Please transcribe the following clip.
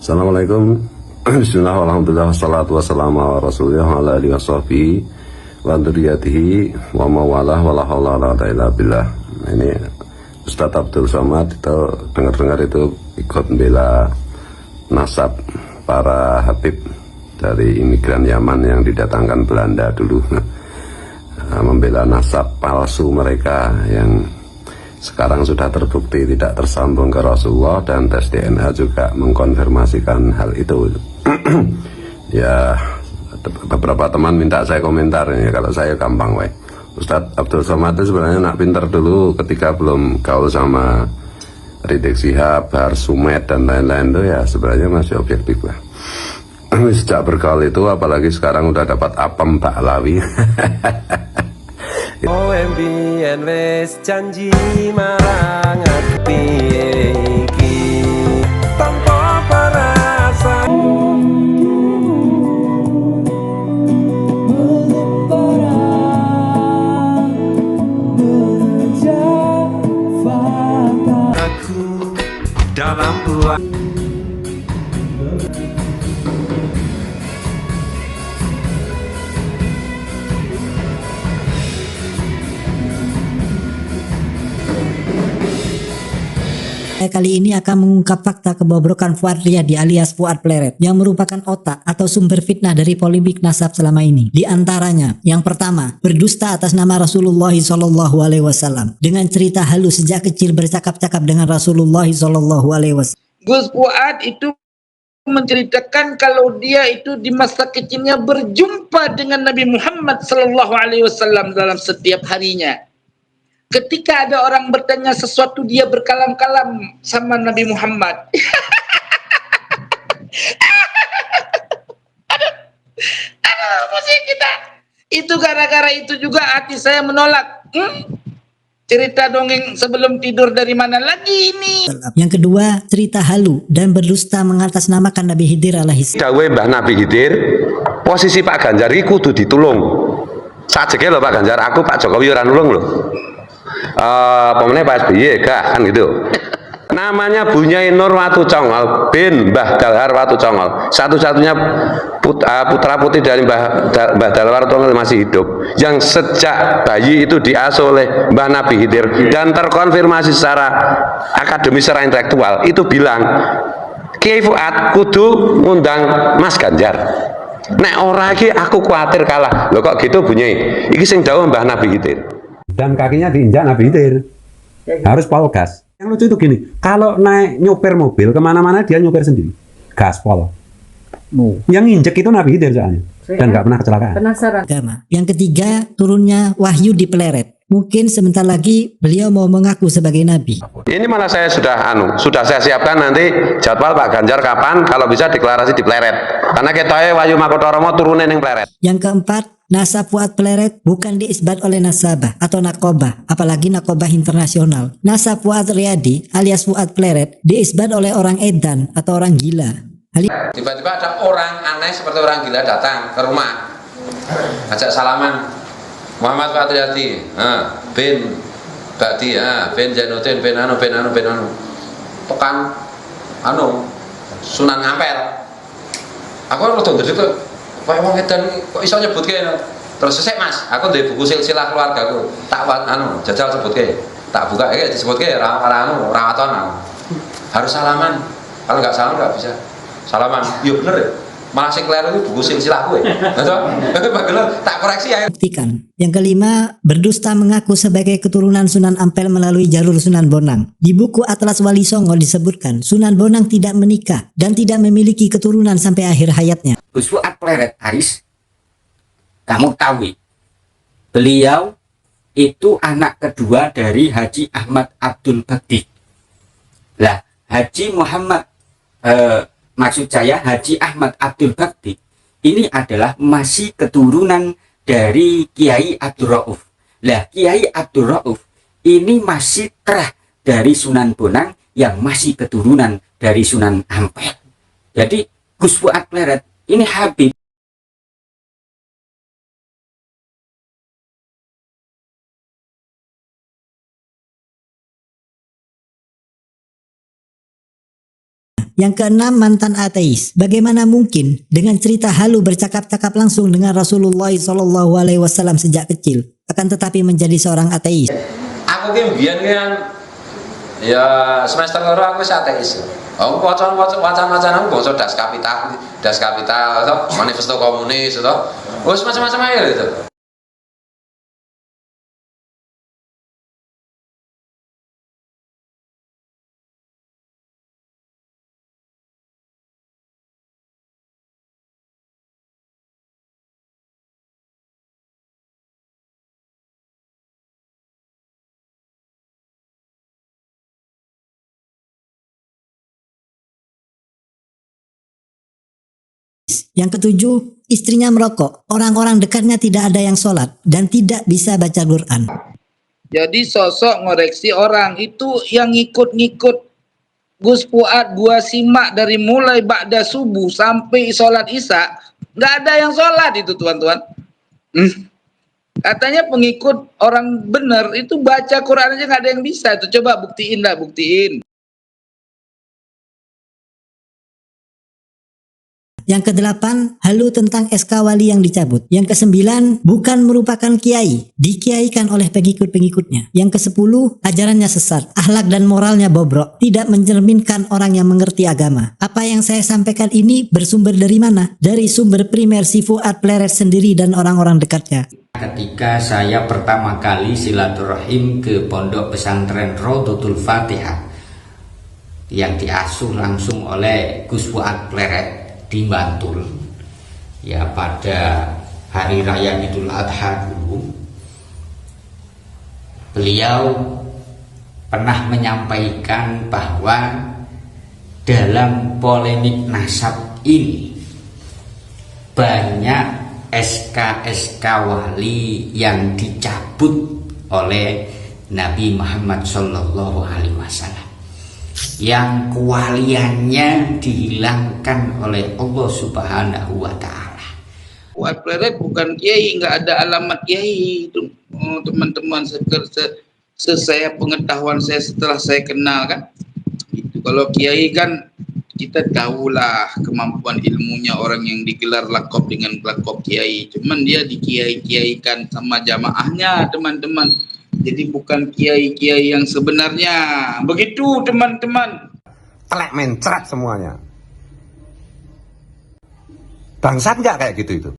Assalamualaikum. Bismillah, alhamdulillah, wassalatu wassalamu ala rasulillah wa ala alihi wa sahbihi wa dzurriyyatihi wa mawalah wa la haula wa la quwwata illa billah. Ini Ustadz Abdul Somad itu dengar-dengar itu ikut membela nasab para habib dari imigran Yaman yang didatangkan Belanda dulu. Membela nasab palsu mereka yang sekarang sudah terbukti tidak tersambung ke Rasulullah, dan tes DNA juga mengkonfirmasikan hal itu. Ya, beberapa teman minta saya komentar ya, kalau saya gampang weh. Ustadz Abdul Somad itu sebenarnya nak pinter dulu ketika belum gaul sama Rizik Syihab, Bahar Sumed dan lain-lain itu ya sebenarnya masih objektif lah. Sejak bergaul itu apalagi sekarang udah dapat apem baklawi. OMBN wes janji marang aku iki tanpa perasaan aku dalam buah. Kali ini akan mengungkap fakta kebobrokan Fuad Riyadi alias Fuad Pleret yang merupakan otak atau sumber fitnah dari polemik nasab selama ini. Di antaranya, yang pertama, berdusta atas nama Rasulullah SAW dengan cerita halus sejak kecil bercakap-cakap dengan Rasulullah SAW. Gus Fuad itu menceritakan kalau dia itu di masa kecilnya berjumpa dengan Nabi Muhammad SAW dalam setiap harinya. Ketika ada orang bertanya sesuatu, dia berkalam-kalam sama Nabi Muhammad. Aduh, pusing kita. Itu gara-gara itu juga hati saya menolak. Cerita dongeng sebelum tidur dari mana lagi ini? Yang kedua, cerita halu dan berdusta mengatasnamakan Nabi Khidir alaihissalam. Dawe Mbah Nabi Khidir, posisi Pak Ganjar iki kudu ditulung. Sajeke lho Pak Ganjar, aku Pak Jokowi ora nulung lho. Pemenang Pak SBY gak kan gitu. Namanya Bunyai Nur Watu Congol bin Mbah Dalhar Watu Congol, satu-satunya putra putri dari Mbah Dalhar Watu Congol masih hidup, yang sejak bayi itu diasuh oleh Mbah Nabi Khidir dan terkonfirmasi secara akademis, secara intelektual, itu bilang Kiai Fuad kudu ngundang Mas Ganjar. Nek ora iki aku kuatir kalah. Lho kok gitu Bunyai? Iki sing dawuh Mbah Nabi Khidir. Dan kakinya diinjak Nabi Khidir. Harus pol gas. Yang lucu itu gini, kalau naik nyopir mobil kemana-mana dia nyopir sendiri, gaspol. Yang injek itu Nabi Khidir soalnya, dan nggak pernah kecelakaan. Penasaran. Yang ketiga, turunnya wahyu di Pleret. Mungkin sebentar lagi beliau mau mengaku sebagai nabi. Ini malah saya sudah saya siapkan nanti jadwal Pak Ganjar kapan kalau bisa deklarasi di Pleret. Karena kita Wahyu Makotoromo turunin yang Pleret. Yang keempat, nasab Fuad Pleret bukan diisbat oleh nasabah atau nakobah, apalagi nakobah internasional. Nasab Fuad Riyadi alias Fuad Pleret diisbat oleh orang edan atau orang gila. Tiba-tiba ada orang aneh seperti orang gila datang ke rumah, ajak salaman, Muhammad Fuad Riyadi, bin Badi, bin Jainuddin, bin anu, tekan Sunan Ampel. Aku harus tuh itu, Pak Wong Edan kok iso nyebut kayaknya. Terus selesai Mas, aku dari buku silsilah keluarga aku tak jajal sebut kayak, tak buka disebut kayak rawatan. Harus salaman, kalau nggak salam nggak bisa salaman. Iya bener ya, malah sing kleru itu buku silsilah gue. Tak koreksi ya. Yang kelima, berdusta mengaku sebagai keturunan Sunan Ampel melalui jalur Sunan Bonang. Di buku Atlas Wali Songo disebutkan Sunan Bonang tidak menikah dan tidak memiliki keturunan sampai akhir hayatnya. Gus Fuad Pleret Aris, kamu tahu, beliau itu anak kedua dari Haji Ahmad Abdul Bakti. Lah, Haji Muhammad maksud saya Haji Ahmad Abdul Bakti ini adalah masih keturunan dari Kiai Abdul Rauf. Lah, Kiai Abdul Rauf ini masih terah dari Sunan Bonang yang masih keturunan dari Sunan Ampel. Jadi Gus Fuad Pleret ini Habib. Yang keenam, mantan ateis. Bagaimana mungkin dengan cerita halu bercakap-cakap langsung dengan Rasulullah SAW sejak kecil, akan tetapi menjadi seorang ateis? Aku ki mbiyen kan ya semester loro aku wis ateis. Aku wacan-wacan aku baca Das Kapital atau Manifesto Komunis atau wis macam-macam aja gitu. Yang ketujuh, istrinya merokok. Orang-orang dekatnya tidak ada yang sholat dan tidak bisa baca Quran. Jadi sosok ngoreksi orang itu yang ngikut-ngikut Gus Fuad gua simak dari mulai ba'da subuh sampai sholat isya, nggak ada yang sholat itu tuan-tuan. Katanya pengikut orang benar itu baca Quran aja nggak ada yang bisa. Itu coba buktiin lah, buktiin. Yang kedelapan, halu tentang SK wali yang dicabut. Yang kesembilan, bukan merupakan kiai, dikiaikan oleh pengikut-pengikutnya. Yang kesepuluh, ajarannya sesat, akhlak dan moralnya bobrok, tidak mencerminkan orang yang mengerti agama. Apa yang saya sampaikan ini bersumber dari mana? Dari sumber primer si Fuad Pleret sendiri dan orang-orang dekatnya. Ketika saya pertama kali silaturahim ke pondok pesantren Rodotul Fatihah yang diasuh langsung oleh Gus Fuad Pleret di Bantul, ya pada hari raya Idul Adha dulu, beliau pernah menyampaikan bahwa dalam polemik nasab ini banyak SK-SK wali yang dicabut oleh Nabi Muhammad SAW, yang kewaliannya dihilangkan oleh Allah Subhanahu wa Ta'ala. Fuad Pleret bukan kiai, nggak ada alamat kiai itu, teman-teman. Saya pengetahuan saya setelah saya kenal kan, itu kalau kiai kan kita tahulah kemampuan ilmunya orang yang digelar lakop dengan lakop kiai, cuman dia dikiai-kiaikan sama jamaahnya teman-teman. Jadi bukan kiai-kiai yang sebenarnya. Begitu teman-teman. Telek mencret semuanya. Bangsat nggak kayak gitu itu?